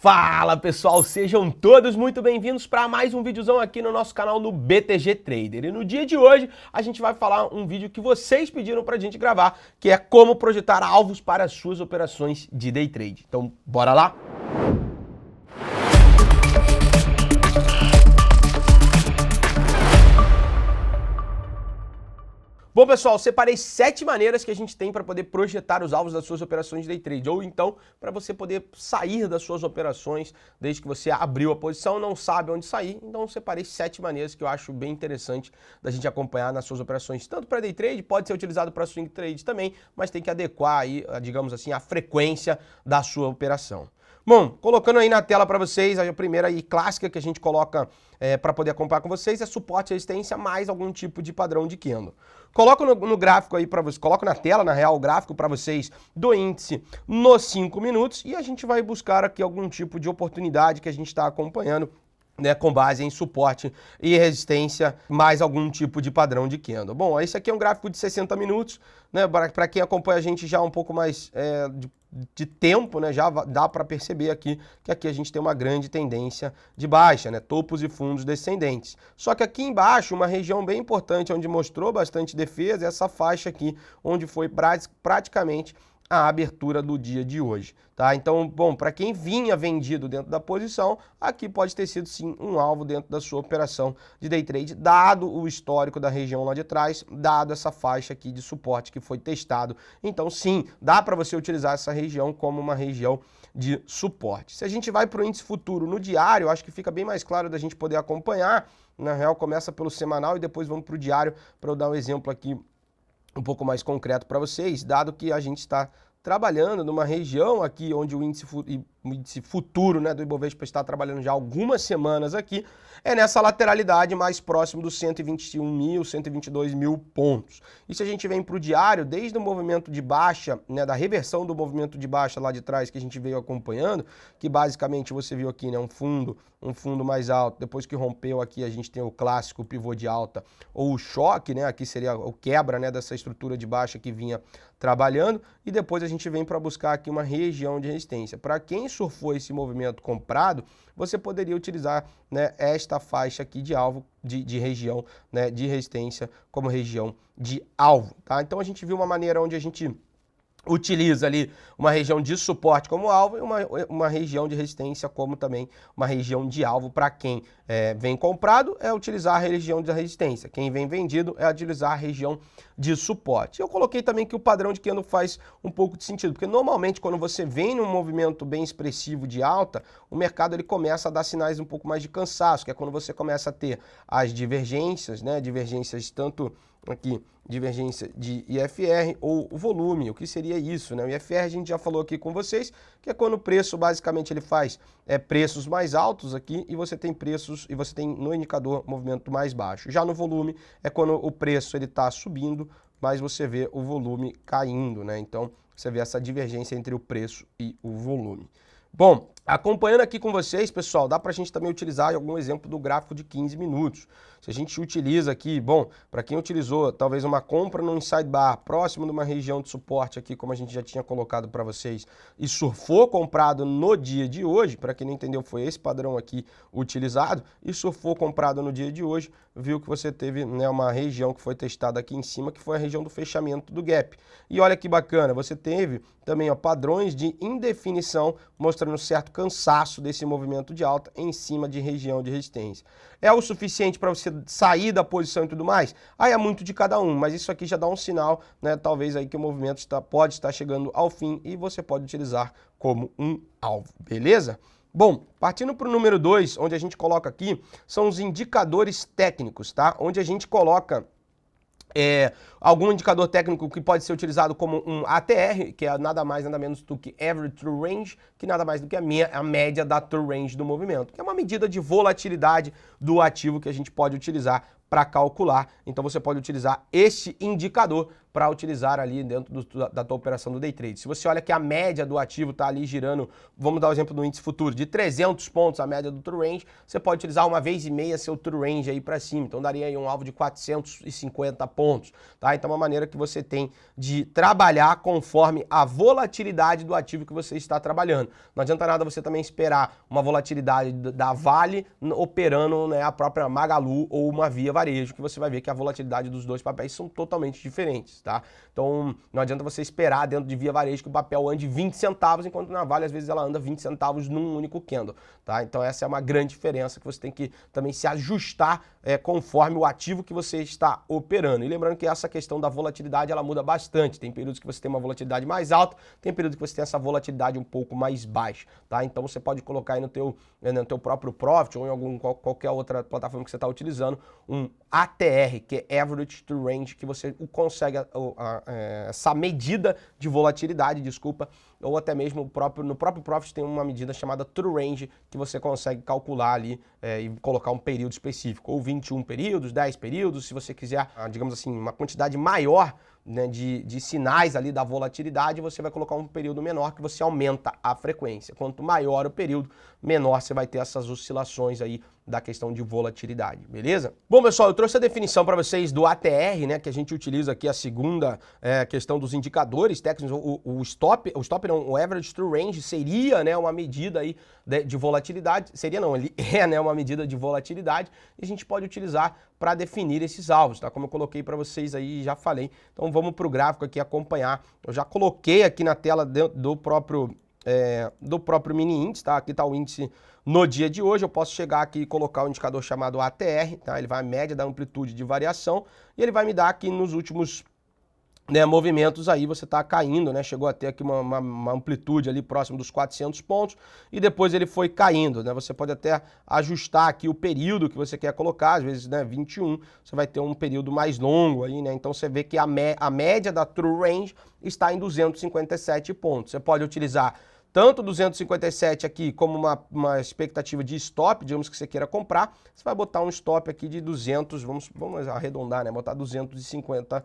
Fala pessoal, sejam todos muito bem-vindos para mais um videozão aqui no nosso canal no BTG Trader. E no dia de hoje a gente vai falar um vídeo que vocês pediram pra gente gravar, que é como projetar alvos para as suas operações de day trade. Então, bora lá? Bom, pessoal, separei 7 maneiras que a gente tem para poder projetar os alvos das suas operações de day trade, ou então para você poder sair das suas operações desde que você abriu a posição, não sabe onde sair. Então, separei 7 maneiras que eu acho bem interessante da gente acompanhar nas suas operações, tanto para day trade, pode ser utilizado para swing trade também, mas tem que adequar aí, digamos assim, a frequência da sua operação. Bom, colocando aí na tela para vocês, a primeira e clássica que a gente coloca para poder acompanhar com vocês é suporte e resistência mais algum tipo de padrão de candle. Coloco no gráfico aí para vocês, coloco na tela, na real, o gráfico para vocês do índice nos 5 minutos e a gente vai buscar aqui algum tipo de oportunidade que a gente está acompanhando, né, com base em suporte e resistência, mais algum tipo de padrão de candle. Bom, esse aqui é um gráfico de 60 minutos, né, para quem acompanha a gente já um pouco mais de tempo, né, já dá para perceber aqui que aqui a gente tem uma grande tendência de baixa, né, topos e fundos descendentes. Só que aqui embaixo, uma região bem importante, onde mostrou bastante defesa, é essa faixa aqui, onde foi praticamente a abertura do dia de hoje, tá? Então, bom, para quem vinha vendido dentro da posição, aqui pode ter sido sim um alvo dentro da sua operação de day trade, dado o histórico da região lá de trás, dado essa faixa aqui de suporte que foi testado. Então, sim, dá para você utilizar essa região como uma região de suporte. Se a gente vai para o índice futuro no diário, acho que fica bem mais claro da gente poder acompanhar. Na real, começa pelo semanal e depois vamos para o diário para eu dar um exemplo aqui um pouco mais concreto para vocês, dado que a gente está trabalhando numa região aqui onde o índice futuro, né, do Ibovespa está trabalhando já há algumas semanas aqui, é nessa lateralidade mais próximo dos 121 mil, 122 mil pontos. E se a gente vem para o diário, desde o movimento de baixa, né, da reversão do movimento de baixa lá de trás que a gente veio acompanhando, que basicamente você viu aqui, né, um fundo mais alto, depois que rompeu aqui a gente tem o clássico pivô de alta ou o choque, né, aqui seria o quebra, né, dessa estrutura de baixa que vinha trabalhando, e depois a gente vem para buscar aqui uma região de resistência. Para quem surfou esse movimento comprado, você poderia utilizar, né, esta faixa aqui de alvo, de região, né, de resistência como região de alvo, tá? Então a gente viu uma maneira onde a gente utiliza ali uma região de suporte como alvo e uma região de resistência como também uma região de alvo. Para quem vem comprado é utilizar a região de resistência, quem vem vendido é utilizar a região de suporte. Eu coloquei também que o padrão de candle faz um pouco de sentido, porque normalmente quando você vem num movimento bem expressivo de alta, o mercado ele começa a dar sinais um pouco mais de cansaço, que é quando você começa a ter as divergências, né, divergências tanto aqui, divergência de IFR ou o volume. O que seria isso, né? O IFR a gente já falou aqui com vocês, que é quando o preço basicamente ele faz preços mais altos aqui e você tem preços, e você tem no indicador movimento mais baixo. Já no volume é quando o preço ele está subindo, mas você vê o volume caindo, né? Então você vê essa divergência entre o preço e o volume. Bom, acompanhando aqui com vocês, pessoal, dá para a gente também utilizar algum exemplo do gráfico de 15 minutos. Se a gente utiliza aqui, bom, para quem utilizou talvez uma compra no inside bar, próximo de uma região de suporte aqui, como a gente já tinha colocado para vocês, e surfou comprado no dia de hoje, para quem não entendeu, foi esse padrão aqui utilizado, e surfou comprado no dia de hoje, viu que você teve, né, uma região que foi testada aqui em cima, que foi a região do fechamento do gap. E olha que bacana, você teve também, ó, padrões de indefinição, mostrando certo cansaço desse movimento de alta em cima de região de resistência. É o suficiente para você sair da posição e tudo mais? Aí é muito de cada um, mas isso aqui já dá um sinal, né, talvez aí que o movimento pode estar chegando ao fim e você pode utilizar como um alvo, beleza? Bom, partindo para o número 2, onde a gente coloca aqui, são os indicadores técnicos, tá? Onde a gente coloca algum indicador técnico que pode ser utilizado como um ATR, que é nada mais nada menos do que Average True Range, que nada mais do que a média da True Range do movimento, que é uma medida de volatilidade do ativo que a gente pode utilizar para calcular. Então você pode utilizar este indicador para utilizar ali dentro da tua operação do day trade. Se você olha que a média do ativo está ali girando, vamos dar o exemplo do índice futuro, de 300 pontos a média do true range, você pode utilizar uma vez e meia seu true range aí para cima, então daria aí um alvo de 450 pontos, tá? Então é uma maneira que você tem de trabalhar conforme a volatilidade do ativo que você está trabalhando. Não adianta nada você também esperar uma volatilidade da Vale operando, né, a própria Magalu ou uma Via Varejo, que você vai ver que a volatilidade dos dois papéis são totalmente diferentes, tá? Então não adianta você esperar dentro de Via Varejo que o papel ande 20 centavos, enquanto na Vale às vezes ela anda 20 centavos num único candle, tá? Então essa é uma grande diferença que você tem que também se ajustar conforme o ativo que você está operando. E lembrando que essa questão da volatilidade ela muda bastante. Tem períodos que você tem uma volatilidade mais alta, tem períodos que você tem essa volatilidade um pouco mais baixa, tá? Então você pode colocar aí no teu próprio Profit ou em qualquer outra plataforma que você está utilizando um ATR, que é Average True Range, que você consegue essa medida de volatilidade, desculpa, ou até mesmo no próprio Profit tem uma medida chamada True Range, que você consegue calcular ali e colocar um período específico, ou 21 períodos, 10 períodos, se você quiser, digamos assim, uma quantidade maior, né, de sinais ali da volatilidade, você vai colocar um período menor que você aumenta a frequência. Quanto maior o período, menor você vai ter essas oscilações aí da questão de volatilidade, beleza? Bom, pessoal, eu trouxe a definição para vocês do ATR, né, que a gente utiliza aqui a segunda questão dos indicadores técnicos, o Average True Range seria, né, uma medida aí de volatilidade, seria não, ele é, né, uma medida de volatilidade e a gente pode utilizar para definir esses alvos, tá? Como eu coloquei para vocês aí e já falei. Então vamos para o gráfico aqui acompanhar. Eu já coloquei aqui na tela do próprio mini índice, tá? Aqui está o índice no dia de hoje. Eu posso chegar aqui e colocar um indicador chamado ATR, tá? Ele vai a média da amplitude de variação e ele vai me dar aqui nos últimos, né, movimentos aí, você está caindo, né? Chegou a ter aqui uma amplitude ali próximo dos 400 pontos e depois ele foi caindo, né? Você pode até ajustar aqui o período que você quer colocar, às vezes, né, 21, você vai ter um período mais longo aí, né? Então você vê que a média da True Range está em 257 pontos. Você pode utilizar tanto 257 aqui como uma expectativa de stop, digamos que você queira comprar, você vai botar um stop aqui de 200, vamos arredondar, né? Botar 250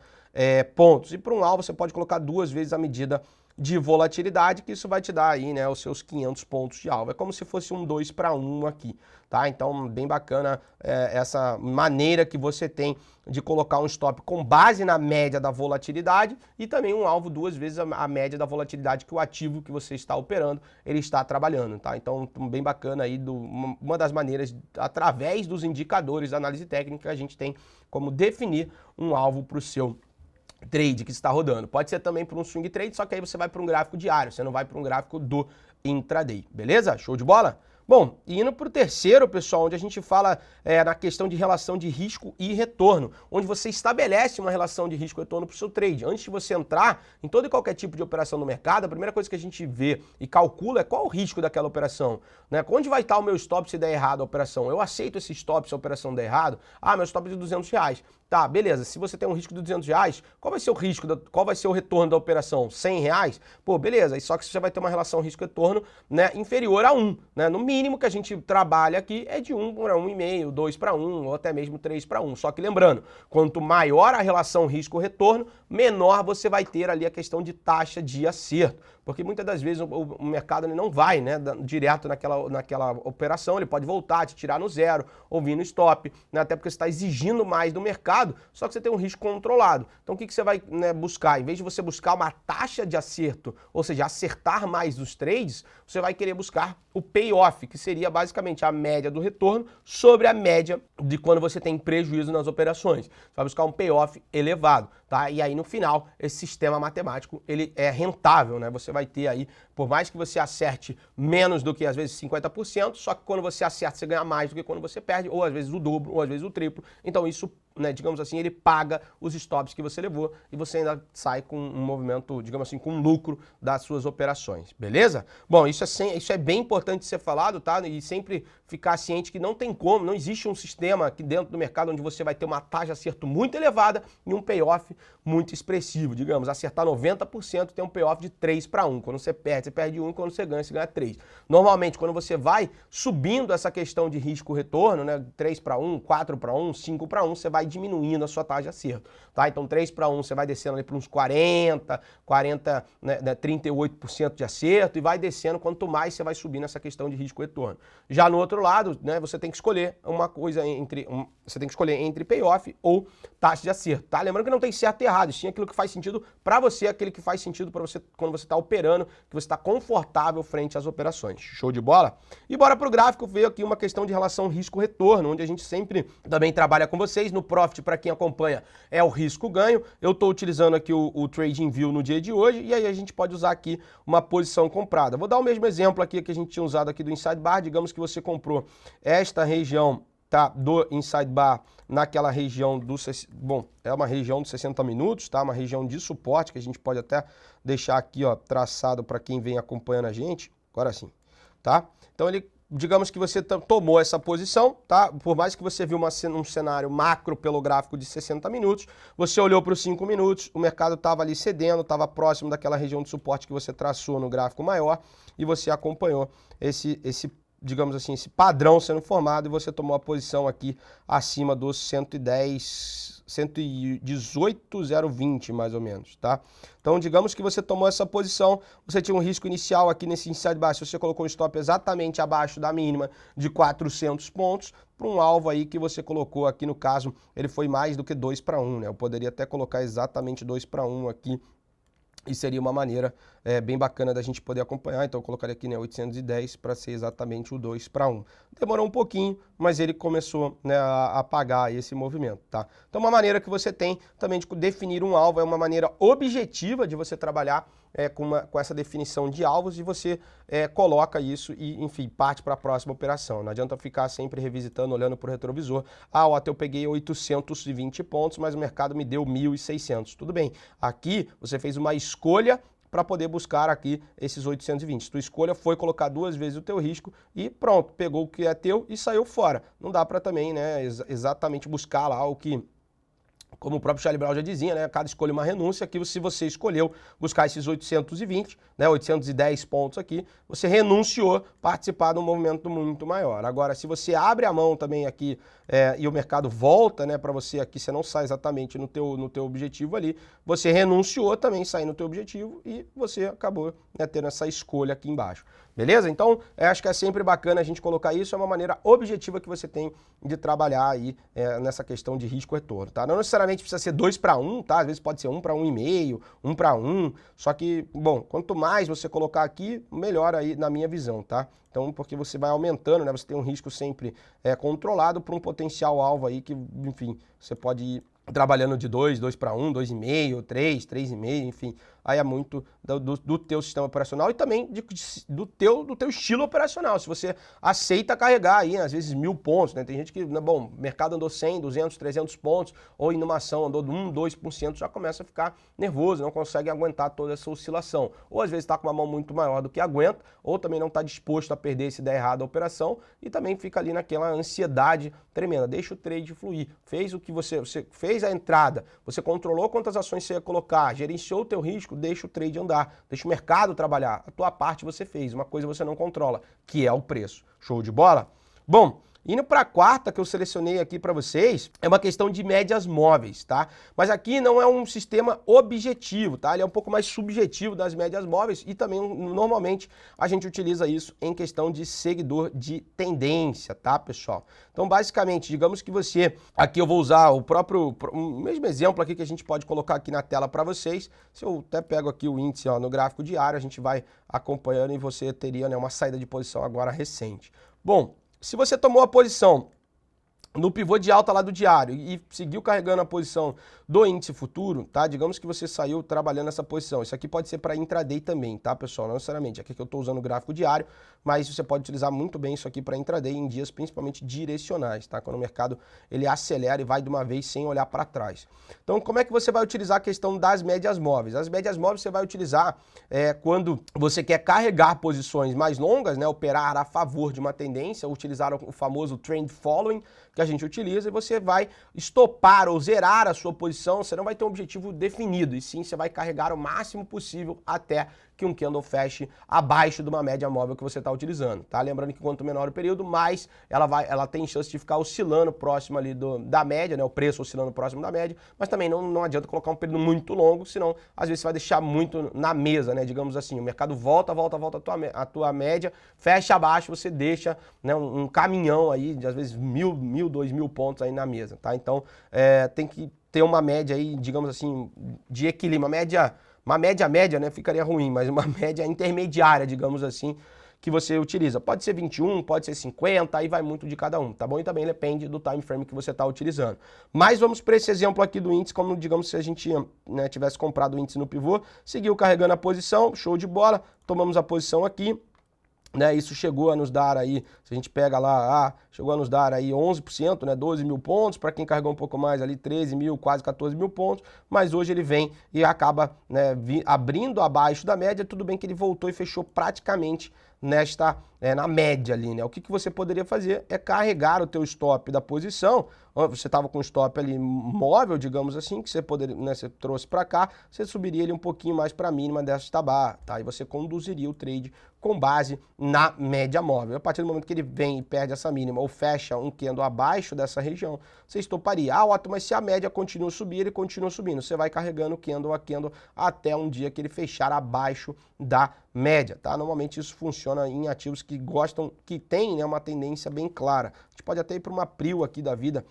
pontos. E para um alvo você pode colocar duas vezes a medida de volatilidade, que isso vai te dar aí, né, os seus 500 pontos de alvo. É como se fosse um 2 para 1 aqui, tá? Então, bem bacana essa maneira que você tem de colocar um stop com base na média da volatilidade e também um alvo duas vezes a média da volatilidade que o ativo que você está operando, ele está trabalhando, tá? Então, bem bacana aí, uma das maneiras, através dos indicadores da análise técnica, a gente tem como definir um alvo para o seu trade que está rodando. Pode ser também para um swing trade, só que aí você vai para um gráfico diário, você não vai para um gráfico do intraday, beleza? Show de bola? Bom, e indo para o terceiro, pessoal, onde a gente fala na questão de relação de risco e retorno, onde você estabelece uma relação de risco e retorno para o seu trade. Antes de você entrar em todo e qualquer tipo de operação no mercado, a primeira coisa que a gente vê e calcula é qual o risco daquela operação, né? Onde vai estar o meu stop se der errado a operação? Eu aceito esse stop se a operação der errado? Ah, meu stop é de R$200. Tá, beleza. Se você tem um risco de R$200, qual vai ser o risco, qual vai ser o retorno da operação? R$100? Pô, beleza. Só que você vai ter uma relação risco-retorno, né, inferior a 1, né? No mínimo que a gente trabalha aqui é de 1 para 1,5, 2 para 1 ou até mesmo 3 para 1. Só que lembrando, quanto maior a relação risco-retorno, menor você vai ter ali a questão de taxa de acerto. Porque muitas das vezes o mercado ele não vai, né, direto naquela operação, ele pode voltar, te tirar no zero, ou vir no stop, né, até porque você está exigindo mais do mercado, só que você tem um risco controlado. Então o que você vai, né, buscar? Em vez de você buscar uma taxa de acerto, ou seja, acertar mais os trades, você vai querer buscar o payoff, que seria basicamente a média do retorno sobre a média de quando você tem prejuízo nas operações. Você vai buscar um payoff elevado, tá? E aí no final, esse sistema matemático, ele é rentável, né? Você vai ter aí, por mais que você acerte menos do que às vezes 50%, só que quando você acerta você ganha mais do que quando você perde, ou às vezes o dobro, ou às vezes o triplo. Então isso, né, digamos assim, ele paga os stops que você levou e você ainda sai com um movimento, digamos assim, com um lucro das suas operações, beleza? Bom, isso é bem importante ser falado, tá? E sempre ficar ciente que não tem como, não existe um sistema aqui dentro do mercado onde você vai ter uma taxa de acerto muito elevada e um payoff muito expressivo. Digamos, acertar 90% tem um payoff de 3 para 1. Quando você perde, você perde 1, quando você ganha 3. Normalmente, quando você vai subindo essa questão de risco-retorno, né, 3-1, 4-1, 5-1, você vai diminuindo a sua taxa de acerto, tá? Então 3-1 você vai descendo ali para uns 40, 38% de acerto e vai descendo quanto mais você vai subindo essa questão de risco-retorno. Já no outro lado, né, você tem que escolher uma coisa você tem que escolher entre payoff ou taxa de acerto, tá? Lembrando que não tem certo e errado, sim aquilo que faz sentido para você, aquele que faz sentido para você quando você está operando, que você está confortável frente às operações. Show de bola? E bora pro gráfico ver aqui uma questão de relação risco-retorno, onde a gente sempre também trabalha com vocês. No Profit, para quem acompanha, é o risco-ganho. Eu estou utilizando aqui o TradingView no dia de hoje e aí a gente pode usar aqui uma posição comprada. Vou dar o mesmo exemplo aqui que a gente tinha usado aqui do Inside Bar. Digamos que você comprou esta região, tá, do Inside Bar naquela região do... Bom, é uma região de 60 minutos, tá? Uma região de suporte que a gente pode até deixar aqui, ó, traçado para quem vem acompanhando a gente. Agora sim, tá? Então ele... Digamos que você tomou essa posição, tá? Por mais que você viu um cenário macro pelo gráfico de 60 minutos, você olhou para os 5 minutos, o mercado estava ali cedendo, estava próximo daquela região de suporte que você traçou no gráfico maior e você acompanhou digamos assim, esse padrão sendo formado e você tomou a posição aqui acima dos 118,020 mais ou menos, tá? Então, digamos que você tomou essa posição, você tinha um risco inicial aqui nesse inside bar, se você colocou um stop exatamente abaixo da mínima de 400 pontos, para um alvo aí que você colocou aqui, no caso, ele foi mais do que 2-1, né? Eu poderia até colocar exatamente 2-1 aqui, e seria uma maneira bem bacana da gente poder acompanhar. Então eu colocaria aqui, né, 810 para ser exatamente o 2-1. Demorou um pouquinho, mas ele começou, né, a apagar esse movimento, tá? Então uma maneira que você tem também de definir um alvo é uma maneira objetiva de você trabalhar com essa definição de alvos e você coloca isso e, enfim, parte para a próxima operação. Não adianta ficar sempre revisitando, olhando para o retrovisor. Ah, até eu peguei 820 pontos, mas o mercado me deu 1.600. Tudo bem. Aqui você fez uma escolha para poder buscar aqui esses 820. Tua escolha foi colocar 2 vezes o teu risco e pronto, pegou o que é teu e saiu fora. Não dá para também, né, exatamente buscar lá o que... Como o próprio Charlie Brown já dizia, né? Cada escolha é uma renúncia. Aqui, se você escolheu buscar esses 820, né? 810 pontos aqui, você renunciou a participar de um movimento muito maior. Agora, se você abre a mão também aqui e o mercado volta, né, para você aqui, você não sai exatamente no teu objetivo ali, você renunciou também, sair no teu objetivo e você acabou, né, tendo essa escolha aqui embaixo. Beleza? Então, acho que é sempre bacana a gente colocar isso, é uma maneira objetiva que você tem de trabalhar aí nessa questão de risco-retorno, tá? Não necessariamente precisa ser 2-1, tá? Às vezes pode ser 1-1,5, 1-1, só que, bom, quanto mais você colocar aqui, melhor aí na minha visão, tá? Então, porque você vai aumentando, né? Você tem um risco sempre controlado por um potencial alvo aí que, enfim, você pode ir trabalhando de 2-1, 2,5, 3,5, enfim, aí é muito do teu sistema operacional e também do teu estilo operacional. Se você aceita carregar aí, às vezes 1.000 pontos, né? Tem gente que, bom, o mercado andou 100, 200, 300 pontos, ou em uma ação andou 1, 2%, já começa a ficar nervoso, não consegue aguentar toda essa oscilação. Ou às vezes está com uma mão muito maior do que aguenta, ou também não está disposto a perder se der errado a operação, e também fica ali naquela ansiedade tremenda. Deixa o trade fluir. Fez o que você fez a entrada, você controlou quantas ações você ia colocar, gerenciou o teu risco, deixa o trade andar, deixa o mercado trabalhar. A tua parte você fez, uma coisa você não controla, que é o preço. Show de bola? Bom, indo para a quarta que eu selecionei aqui para vocês, é uma questão de médias móveis, tá? Mas aqui não é um sistema objetivo, tá? Ele é um pouco mais subjetivo das médias móveis e também normalmente a gente utiliza isso em questão de seguidor de tendência, tá, pessoal? Então, basicamente, digamos que você, aqui eu vou usar o mesmo exemplo aqui que a gente pode colocar aqui na tela para vocês. Se eu até pego aqui o índice, ó, no gráfico diário, a gente vai acompanhando e você teria, né, uma saída de posição agora recente. Bom, se você tomou a posição no pivô de alta lá do diário e seguiu carregando a posição do índice futuro, tá? Digamos que você saiu trabalhando essa posição. Isso aqui pode ser para intraday também, tá, pessoal? Não necessariamente. Aqui que eu estou usando o gráfico diário, mas você pode utilizar muito bem isso aqui para intraday em dias principalmente direcionais, tá? Quando o mercado ele acelera e vai de uma vez sem olhar para trás. Então, como é que você vai utilizar a questão das médias móveis? As médias móveis você vai utilizar quando você quer carregar posições mais longas, né? Operar a favor de uma tendência, utilizar o famoso trend following, que a gente utiliza, e você vai estopar ou zerar a sua posição, você não vai ter um objetivo definido, e sim você vai carregar o máximo possível até que um candle feche abaixo de uma média móvel que você está utilizando, tá? Lembrando que quanto menor o período, mais ela tem chance de ficar oscilando próximo ali da média, né? O preço oscilando próximo da média, mas também não adianta colocar um período muito longo, senão às vezes você vai deixar muito na mesa, né? Digamos assim, o mercado volta a tua média, fecha abaixo, você deixa, né, um caminhão aí de às vezes 1.000, 2.000 pontos aí na mesa, tá? Então tem que ter uma média aí, digamos assim, de equilíbrio, uma média, né, ficaria ruim, mas uma média intermediária, digamos assim, que você utiliza. Pode ser 21, pode ser 50, aí vai muito de cada um, tá bom? E também depende do time frame que você está utilizando. Mas vamos para esse exemplo aqui do índice, como digamos se a gente, né, tivesse comprado o índice no pivô, seguiu carregando a posição, show de bola, tomamos a posição aqui, né, isso chegou a nos dar aí, se a gente pega lá, chegou a nos dar aí 11%, né, 12 mil pontos, para quem carregou um pouco mais ali, 13 mil, quase 14 mil pontos, mas hoje ele vem e acaba, né, abrindo abaixo da média, tudo bem que ele voltou e fechou praticamente na média ali, né? O que você poderia fazer é carregar o teu stop da posição, você estava com o stop ali móvel, digamos assim, que você poderia, né, você trouxe para cá, você subiria ele um pouquinho mais para a mínima desta barra, tá? E você conduziria o trade com base na média móvel. A partir do momento que ele vem e perde essa mínima ou fecha um candle abaixo dessa região, você estoparia. Ah, Otto, mas se a média continua a subir, ele continua subindo. Você vai carregando candle a candle até um dia que ele fechar abaixo da média, tá? Normalmente isso funciona em ativos que gostam, que tem, né, uma tendência bem clara. A gente pode até ir para uma PRIO aqui da vida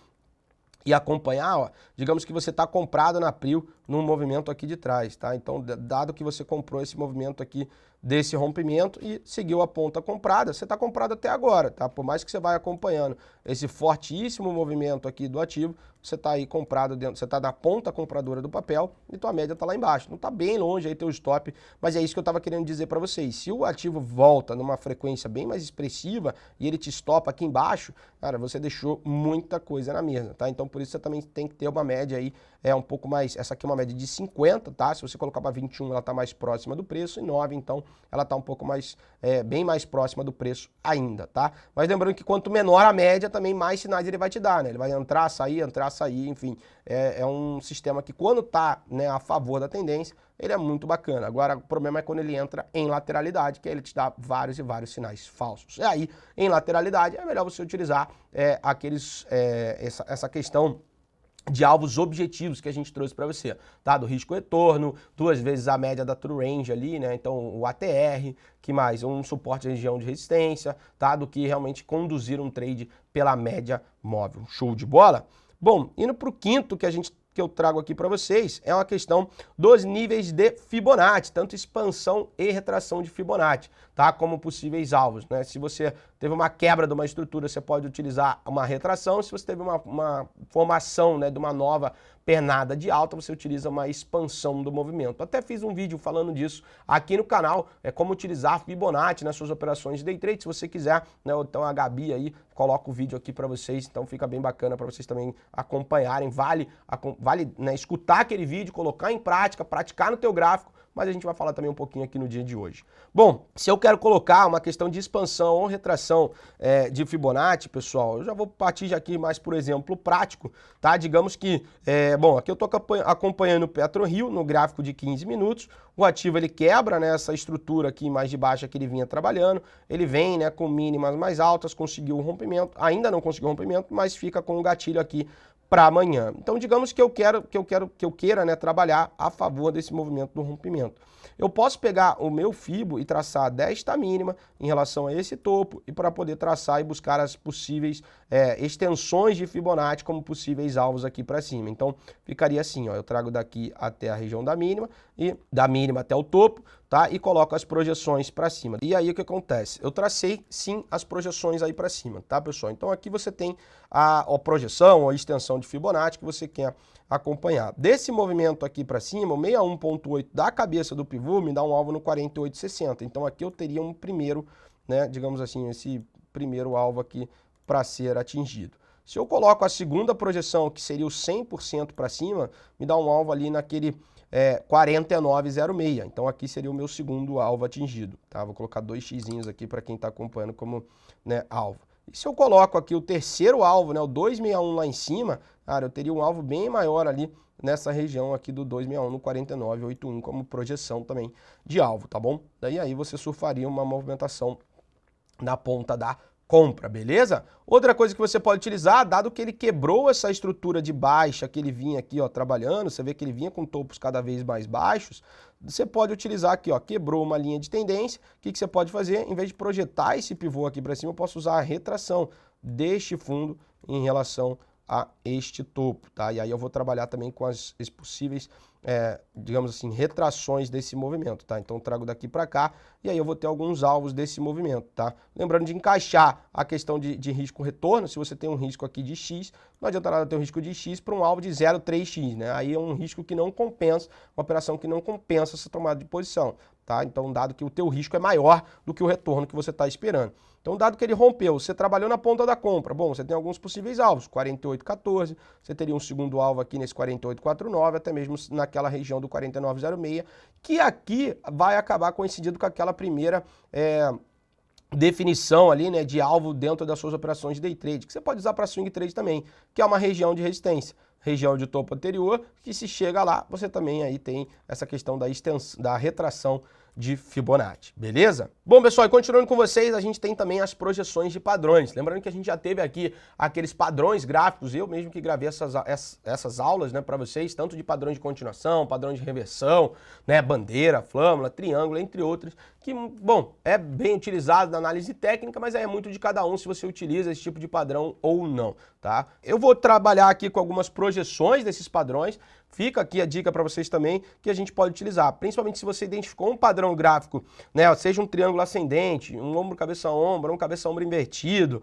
e acompanhar, ó, digamos que você está comprado na PRIO num movimento aqui de trás, tá? Então, dado que você comprou esse movimento aqui desse rompimento e seguiu a ponta comprada, você está comprado até agora, tá? Por mais que você vai acompanhando esse fortíssimo movimento aqui do ativo, você está aí comprado dentro, você está na ponta compradora do papel e tua média está lá embaixo. Não está bem longe aí teu stop, mas é isso que eu estava querendo dizer para vocês. Se o ativo volta numa frequência bem mais expressiva e ele te estopa aqui embaixo, cara, você deixou muita coisa na mesa, tá? Então por isso você também tem que ter uma média aí, um pouco mais, essa aqui é uma média de 50, tá? Se você colocar para 21, ela está mais próxima do preço, e 9, então ela está um pouco mais, bem mais próxima do preço ainda, tá? Mas lembrando que quanto menor a média, também mais sinais ele vai te dar, né? Ele vai entrar, sair, enfim, é um sistema que quando tá, né, a favor da tendência, ele é muito bacana. Agora, o problema é quando ele entra em lateralidade, que aí ele te dá vários e vários sinais falsos. E aí, em lateralidade, é melhor você utilizar essa questão de alvos objetivos que a gente trouxe para você, tá? Do risco-retorno, 2 vezes a média da true range ali, né? Então o ATR, que mais? Um suporte de região de resistência, tá? Do que realmente conduzir um trade pela média móvel. Show de bola? Bom, indo para o quinto que eu trago aqui para vocês, é uma questão dos níveis de Fibonacci, tanto expansão e retração de Fibonacci, tá? Como possíveis alvos, né? Se você teve uma quebra de uma estrutura, você pode utilizar uma retração. Se você teve uma formação, né, de uma nova pernada de alta, você utiliza uma expansão do movimento. Até fiz um vídeo falando disso aqui no canal, como utilizar Fibonacci nas suas operações de day trade. Se você quiser, né, então a Gabi aí coloca o vídeo aqui para vocês, então fica bem bacana para vocês também acompanharem. Vale, né, escutar aquele vídeo, colocar em prática, praticar no teu gráfico, mas a gente vai falar também um pouquinho aqui no dia de hoje. Bom, se eu quero colocar uma questão de expansão ou retração de Fibonacci, pessoal, eu já vou partir aqui mais por exemplo prático, tá? Digamos que, bom, aqui eu estou acompanhando o PetroRio no gráfico de 15 minutos, o ativo ele quebra, né, essa estrutura aqui mais de baixa que ele vinha trabalhando, ele vem, né, com mínimas mais altas, conseguiu o rompimento, ainda não conseguiu o rompimento, mas fica com o gatilho aqui para amanhã. Então, digamos que eu queira, né, trabalhar a favor desse movimento do rompimento. Eu posso pegar o meu Fibo e traçar desta mínima em relação a esse topo e para poder traçar e buscar as possíveis extensões de Fibonacci como possíveis alvos aqui para cima. Então, ficaria assim, ó, eu trago daqui até a região da mínima e da mínima até o topo, tá? E coloco as projeções para cima. E aí o que acontece? Eu tracei sim as projeções aí para cima, tá, pessoal? Então aqui você tem a projeção, a extensão de Fibonacci que você quer acompanhar. Desse movimento aqui para cima, o 61.8 da cabeça do pivô me dá um alvo no 48,60. Então aqui eu teria um primeiro, né, digamos assim, esse primeiro alvo aqui para ser atingido. Se eu coloco a segunda projeção, que seria o 100% para cima, me dá um alvo ali naquele 49,06. Então aqui seria o meu segundo alvo atingido, tá? Vou colocar 2 xizinhos aqui para quem está acompanhando como, né, alvo. E se eu coloco aqui o terceiro alvo, né, o 261 lá em cima, cara, eu teria um alvo bem maior ali nessa região aqui do 261 no 4981 como projeção também de alvo, tá bom? Daí aí você surfaria uma movimentação na ponta da compra, beleza? Outra coisa que você pode utilizar, dado que ele quebrou essa estrutura de baixa que ele vinha aqui, ó, trabalhando, você vê que ele vinha com topos cada vez mais baixos, você pode utilizar aqui, ó, quebrou uma linha de tendência, o que você pode fazer? Em vez de projetar esse pivô aqui para cima, eu posso usar a retração deste fundo em relação a este topo, tá? E aí eu vou trabalhar também com as possíveis, digamos assim, retrações desse movimento, tá? Então eu trago daqui para cá e aí eu vou ter alguns alvos desse movimento, tá? Lembrando de encaixar a questão de risco-retorno, se você tem um risco aqui de X, não adianta nada ter um risco de X para um alvo de 0,3X, né? Aí é um risco que não compensa, uma operação que não compensa essa tomada de posição, tá? Então, dado que o teu risco é maior do que o retorno que você está esperando. Então, dado que ele rompeu, você trabalhou na ponta da compra, bom, você tem alguns possíveis alvos, 48,14, você teria um segundo alvo aqui nesse 48,49, até mesmo naquela região do 49,06, que aqui vai acabar coincidindo com aquela primeira definição ali, né, de alvo dentro das suas operações de day trade, que você pode usar para swing trade também, que é uma região de resistência. Região de topo anterior, que se chega lá, você também aí tem essa questão da extensão, da retração de Fibonacci, beleza? Bom, pessoal, e continuando com vocês, a gente tem também as projeções de padrões. Lembrando que a gente já teve aqui aqueles padrões gráficos, eu mesmo que gravei essas aulas, né, para vocês, tanto de padrões de continuação, padrão de reversão, né, bandeira, flâmula, triângulo, entre outros, que, bom, é bem utilizado na análise técnica, mas é muito de cada um se você utiliza esse tipo de padrão ou não, tá? Eu vou trabalhar aqui com algumas projeções desses padrões. Fica aqui a dica para vocês também que a gente pode utilizar, principalmente se você identificou um padrão gráfico, né, seja um triângulo ascendente, um ombro, cabeça-ombro, um cabeça-ombro invertido,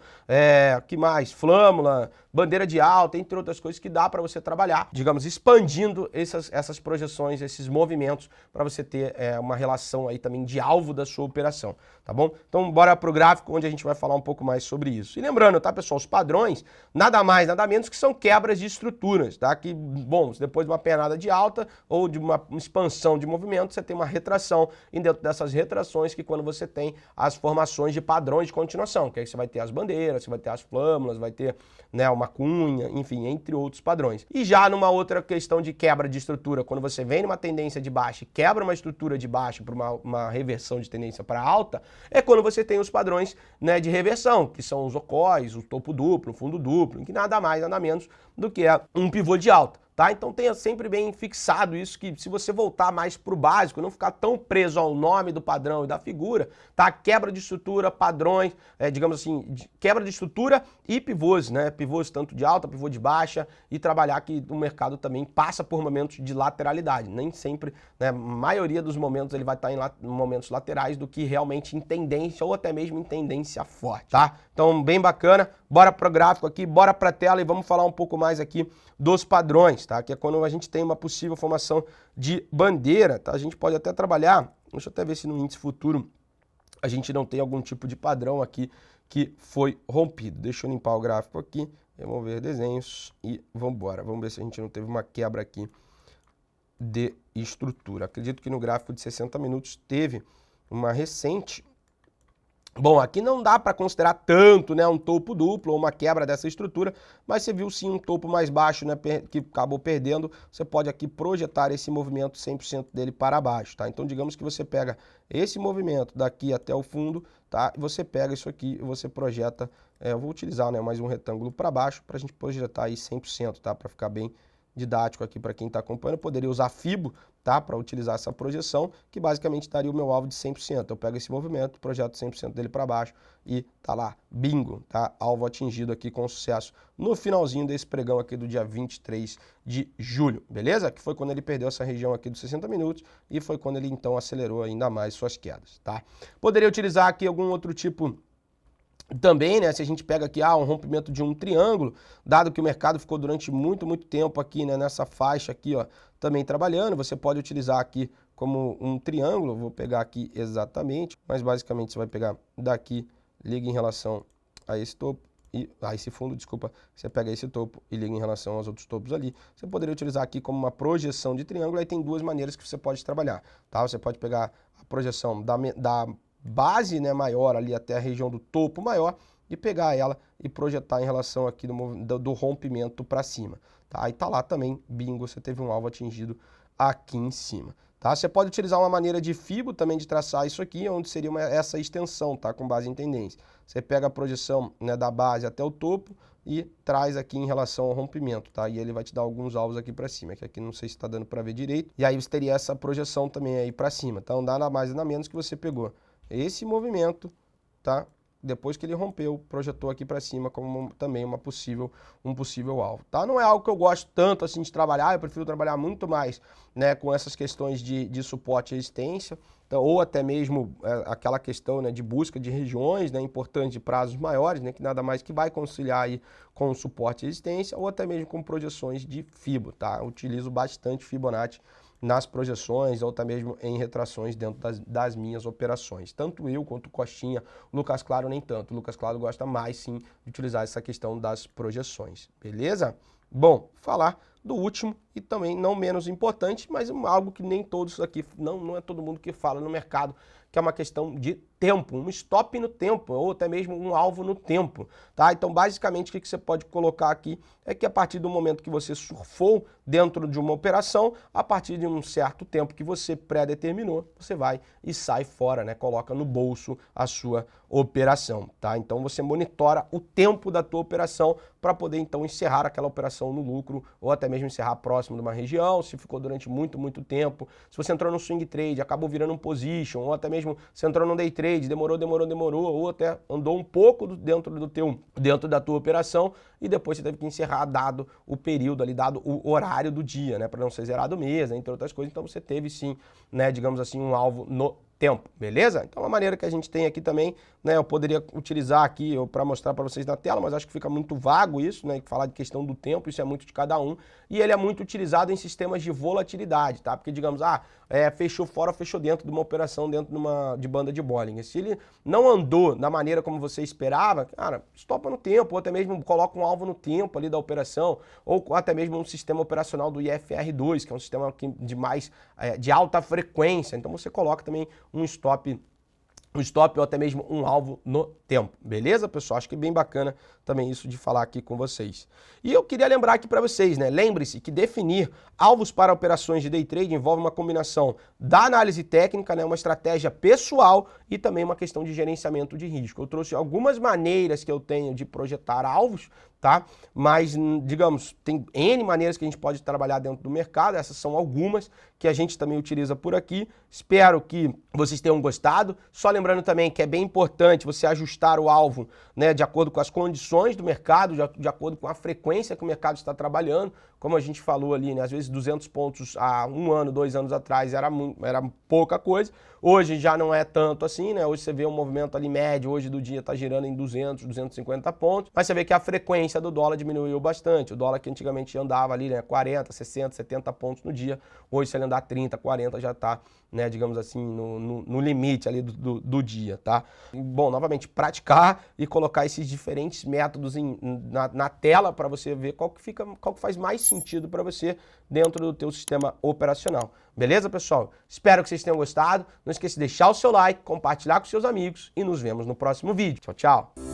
que mais? Flâmula, bandeira de alta, entre outras coisas que dá para você trabalhar, digamos, expandindo essas projeções, esses movimentos, para você ter uma relação aí também de alvo da sua operação, tá bom? Então, bora pro gráfico onde a gente vai falar um pouco mais sobre isso. E lembrando, tá, pessoal, os padrões, nada mais, nada menos que são quebras de estruturas, tá? Que, bom, depois de uma pernada de alta ou de uma expansão de movimento, você tem uma retração, e dentro dessas retrações que quando você tem as formações de padrões de continuação, que aí você vai ter as bandeiras, você vai ter as flâmulas, vai ter, né, uma cunha, enfim, entre outros padrões. E já numa outra questão de quebra de estrutura, quando você vem numa tendência de baixa e quebra uma estrutura de baixa para uma reversão de tendência para alta, é quando você tem os padrões, né, de reversão, que são os ocóis, o topo duplo, o fundo duplo, que nada mais, nada menos do que um pivô de alta. Tá? Então tenha sempre bem fixado isso, que se você voltar mais para o básico, não ficar tão preso ao nome do padrão e da figura, tá? Quebra de estrutura, padrões, digamos assim, quebra de estrutura e pivôs, né? Pivôs tanto de alta, pivô de baixa, e trabalhar que o mercado também passa por momentos de lateralidade. Nem sempre, né? A maioria dos momentos ele vai estar em momentos laterais do que realmente em tendência ou até mesmo em tendência forte, tá? Então bem bacana, bora pro gráfico aqui, bora pra tela e vamos falar um pouco mais aqui dos padrões, tá? Que é quando a gente tem uma possível formação de bandeira, tá? A gente pode até trabalhar, deixa eu até ver se no índice futuro a gente não tem algum tipo de padrão aqui que foi rompido. Deixa eu limpar o gráfico aqui, vamos ver desenhos e vamos embora. Vamos ver se a gente não teve uma quebra aqui de estrutura. Acredito que no gráfico de 60 minutos teve uma recente. Bom, aqui não dá para considerar tanto, né, um topo duplo ou uma quebra dessa estrutura, mas você viu sim um topo mais baixo, né, que acabou perdendo. Você pode aqui projetar esse movimento 100% dele para baixo, tá? Então, digamos que você pega esse movimento daqui até o fundo, tá? E você pega isso aqui e você projeta, eu vou utilizar, né, mais um retângulo para baixo para a gente projetar aí 100%, tá? Para ficar bem didático aqui para quem está acompanhando. Eu poderia usar Fibo, tá, para utilizar essa projeção, que basicamente daria o meu alvo de 100%. Eu pego esse movimento, projeto 100% dele para baixo e tá lá, bingo, tá? Alvo atingido aqui com sucesso no finalzinho desse pregão aqui do dia 23 de julho, beleza? Que foi quando ele perdeu essa região aqui dos 60 minutos e foi quando ele então acelerou ainda mais suas quedas, tá? Poderia utilizar aqui algum outro tipo também, né, se a gente pega aqui um rompimento de um triângulo, dado que o mercado ficou durante muito tempo aqui, né, nessa faixa aqui, ó, também trabalhando, você pode utilizar aqui como um triângulo, vou pegar aqui exatamente, mas basicamente você vai pegar daqui, liga em relação a esse topo, esse fundo, desculpa, você pega esse topo e liga em relação aos outros topos ali. Você poderia utilizar aqui como uma projeção de triângulo, aí tem duas maneiras que você pode trabalhar, tá? Você pode pegar a projeção da base, né, maior ali até a região do topo maior, e pegar ela e projetar em relação aqui do rompimento para cima. Tá? Aí tá lá também, bingo, você teve um alvo atingido aqui em cima. Tá? Você pode utilizar uma maneira de FIBO também de traçar isso aqui, onde seria essa extensão, tá? Com base em tendência. Você pega a projeção, né, da base até o topo e traz aqui em relação ao rompimento, tá? E ele vai te dar alguns alvos aqui para cima, que aqui não sei se está dando para ver direito. E aí você teria essa projeção também aí para cima. Então nada mais nada menos que você pegou esse movimento, tá? Depois que ele rompeu, projetou aqui para cima como também um possível alvo, tá? Não é algo que eu gosto tanto assim de trabalhar, eu prefiro trabalhar muito mais, né, com essas questões de suporte e resistência, então, ou até mesmo aquela questão, né, de busca de regiões, né, importante de prazos maiores, né, que nada mais que vai conciliar aí com o suporte e resistência, ou até mesmo com projeções de FIBO, tá? Eu utilizo bastante Fibonacci nas projeções ou até mesmo em retrações dentro das minhas operações. Tanto eu quanto o Costinha, o Lucas Claro nem tanto. O Lucas Claro gosta mais sim de utilizar essa questão das projeções, beleza? Bom, falar do último e também não menos importante, mas algo que nem todos aqui, não é todo mundo que fala no mercado, que é uma questão de tempo, um stop no tempo, ou até mesmo um alvo no tempo, tá? Então, basicamente, o que você pode colocar aqui é que a partir do momento que você surfou dentro de uma operação, a partir de um certo tempo que você pré-determinou, você vai e sai fora, né? Coloca no bolso a sua operação, tá? Então, você monitora o tempo da tua operação para poder, então, encerrar aquela operação no lucro, ou até mesmo encerrar próximo de uma região, se ficou durante muito tempo. Se você entrou no swing trade, acabou virando um position, ou até mesmo você entrou no day trade, demorou, ou até andou um pouco dentro da tua operação e depois você teve que encerrar dado o período ali, dado o horário do dia, né, para não ser zerado o mês, né, entre outras coisas. Então você teve sim, né, digamos assim, um alvo no tempo, beleza? Então a maneira que a gente tem aqui também, né, eu poderia utilizar aqui para mostrar para vocês na tela, mas acho que fica muito vago isso, né, falar de questão do tempo, isso é muito de cada um, e ele é muito utilizado em sistemas de volatilidade, tá? Porque digamos, fechou fora, fechou dentro de uma operação, dentro de banda de Bollinger. Se ele não andou da maneira como você esperava, cara, estopa no tempo, ou até mesmo coloca um alvo no tempo ali da operação, ou até mesmo um sistema operacional do IFR2, que é um sistema de alta frequência, então você coloca também um stop ou até mesmo um alvo no tempo, beleza, pessoal? Acho que é bem bacana também isso de falar aqui com vocês. E eu queria lembrar aqui para vocês, né? Lembre-se que definir alvos para operações de day trade envolve uma combinação da análise técnica, né? Uma estratégia pessoal e também uma questão de gerenciamento de risco. Eu trouxe algumas maneiras que eu tenho de projetar alvos, tá? Mas, digamos, tem N maneiras que a gente pode trabalhar dentro do mercado, essas são algumas que a gente também utiliza por aqui. Espero que vocês tenham gostado. Só lembrando também que é bem importante você ajustar o alvo, né, de acordo com as condições do mercado, de acordo com a frequência que o mercado está trabalhando. Como a gente falou ali, né, às vezes 200 pontos há 1 ano, 2 anos atrás era pouca coisa. Hoje já não é tanto assim, né? Hoje você vê um movimento ali médio, hoje do dia está girando em 200, 250 pontos. Mas você vê que a frequência do dólar diminuiu bastante. O dólar que antigamente andava ali, né, 40, 60, 70 pontos no dia. Hoje se ele andar 30, 40 já está, né, digamos assim, no limite ali do dia, tá? Bom, novamente, praticar e colocar esses diferentes métodos na tela para você ver qual que faz mais sentido para você dentro do teu sistema operacional. Beleza, pessoal? Espero que vocês tenham gostado. Não esqueça de deixar o seu like, compartilhar com seus amigos e nos vemos no próximo vídeo. Tchau, tchau!